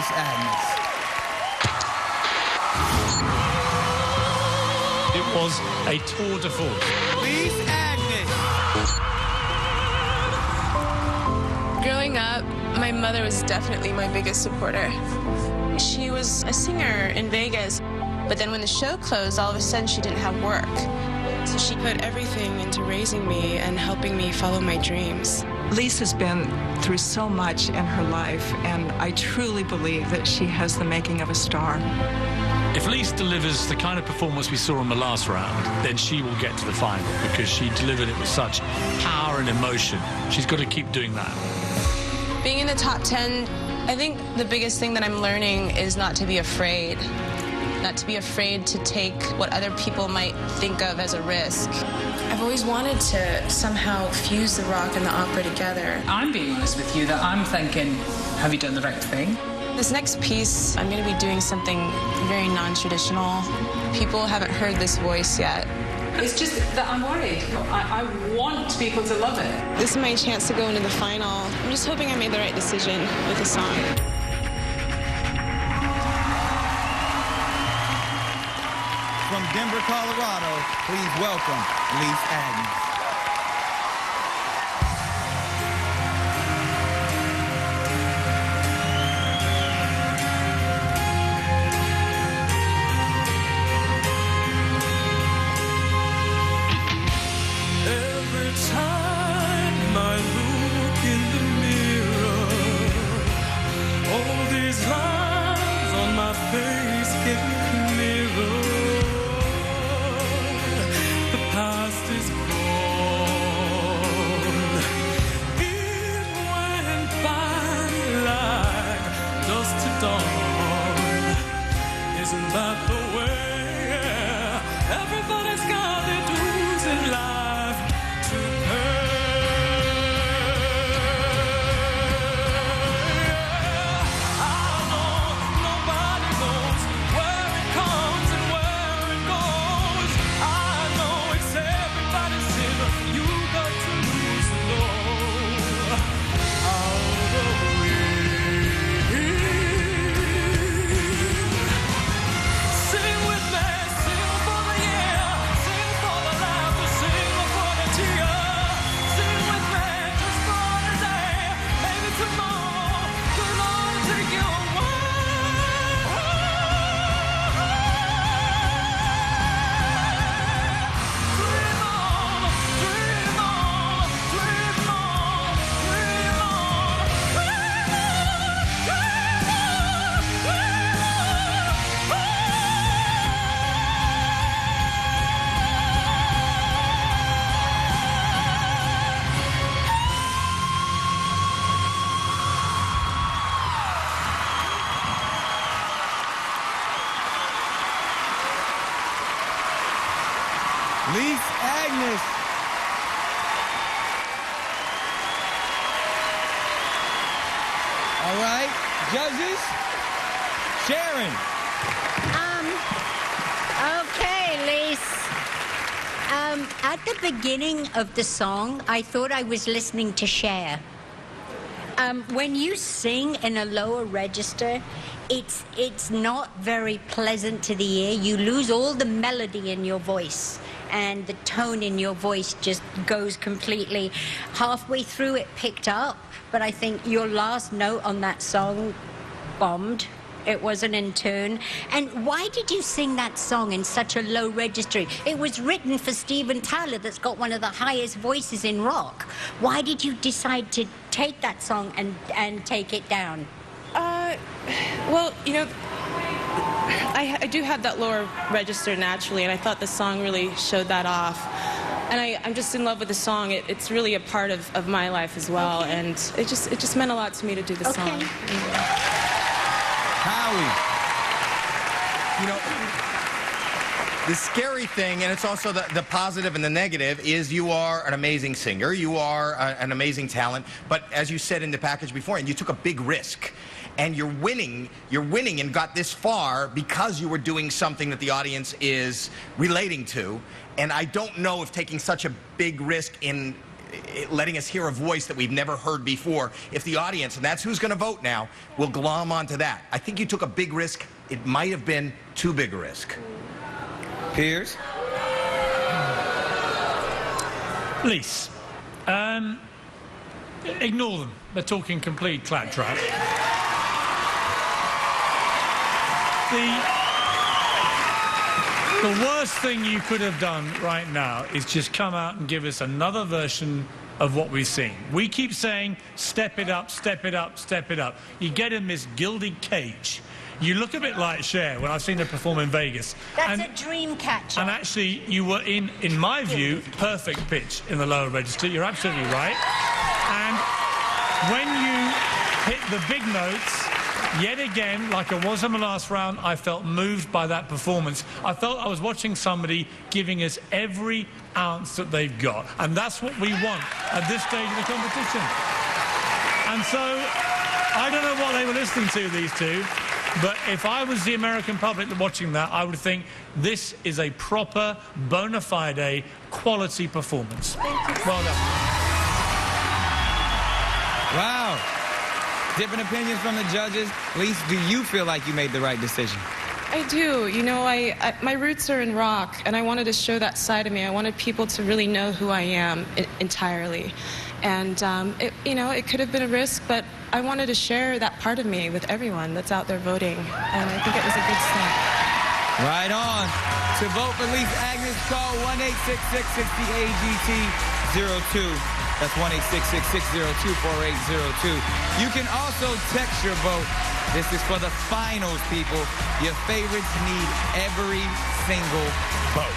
Lys Agnes. It was a tour de force. Lys Agnes. Growing up, my mother was definitely my biggest supporter. She was a singer in Vegas, but then when the show closed, all of a sudden she didn't have work. So she put everything into raising me and helping me follow my dreams. Lys has been through so much in her life, and I truly believe that she has the making of a star. If Lys delivers the kind of performance we saw in the last round, then she will get to the final because she delivered it with such power and emotion. She's got to keep doing that. Being in the top 10, I think the biggest thing that I'm learning is not to be afraid. Not to be afraid to take what other people might think of as a risk. I've always wanted to somehow fuse the rock and the opera together. I'm being honest with you that I'm thinking, have you done the right thing? This next piece, I'm going to be doing something very non-traditional. People haven't heard this voice yet. It's just that I'm worried. I want people to love it. This is my chance to go into the final. I'm just hoping I made the right decision with the song. From Denver, Colorado, please welcome Lys Agnes. Every time I look in the mirror, all these lines on my face get clearer. The past is gone. It went by like dust to dawn. Isn't that the way? Everybody's got their dues in life to pay. I know nobody knows where it comes and where it goes. I know it's everybody's sin. You got to lose the know out of the way. Sing with me, sing for the year, sing for the laughter, sing for the tears. Sing with me just for the day, maybe tomorrow could all take you away. Dream on, dream on, dream on, dream on, dream on, dream on. Lys Agnes. All right, judges. Sharon. Okay, Lys. At the beginning of the song, I thought I was listening to Cher. When you sing in a lower register, it's not very pleasant to the ear. You lose all the melody in your voice, and the tone in your voice just goes completely. Halfway through, it picked up, but I think your last note on that song bombed. It wasn't in tune. And why did you sing that song in such a low register? It was written for Steven Tyler, that's got one of the highest voices in rock. Why did you decide to take that song and take it down? Well, you know, I do have that lower register naturally, and I thought the song really showed that off. And I'm just in love with the song. It's really a part of my life as well, Okay. and it just meant a lot to me to do the song. Howie. You know, the scary thing, and it's also the positive and the negative, is you are an amazing singer. You are an amazing talent. But as you said in the package before, and you took a big risk. And you're winning and got this far because you were doing something that the audience is relating to. And I don't know if taking such a big risk in letting us hear a voice that we've never heard before. If the audience, and that's who's going to vote now, will glom onto that. I think you took a big risk. It might have been too big a risk. Piers? Lys, ignore them. They're talking complete claptrap. The worst thing you could have done right now is just come out and give us another version of what we've seen. We keep saying, step it up, step it up, step it up. You get in this gilded cage. You look a bit like Cher when I've seen her perform in Vegas. That's a dream catcher. And actually, you were in my view, perfect pitch in the lower register. You're absolutely right. And when you hit the big notes, yet again, like I was in the last round, I felt moved by that performance. I felt I was watching somebody giving us every ounce that they've got. And that's what we want at this stage of the competition. And so, I don't know what they were listening to, these two, but if I was the American public watching that, I would think this is a proper, bona fide, quality performance. Well done. Wow. Different opinions from the judges. Lys, do you feel like you made the right decision? I do. You know, my roots are in rock, and I wanted to show that side of me. I wanted people to really know who I am entirely. And, it could have been a risk, but I wanted to share that part of me with everyone that's out there voting. And I think it was a good step. Right on. To vote for Lys Agnes, call 1-866-60-AGT-02. That's 1-866-602-4802. You can also text your vote. This is for the finals, people. Your favorites need every single vote.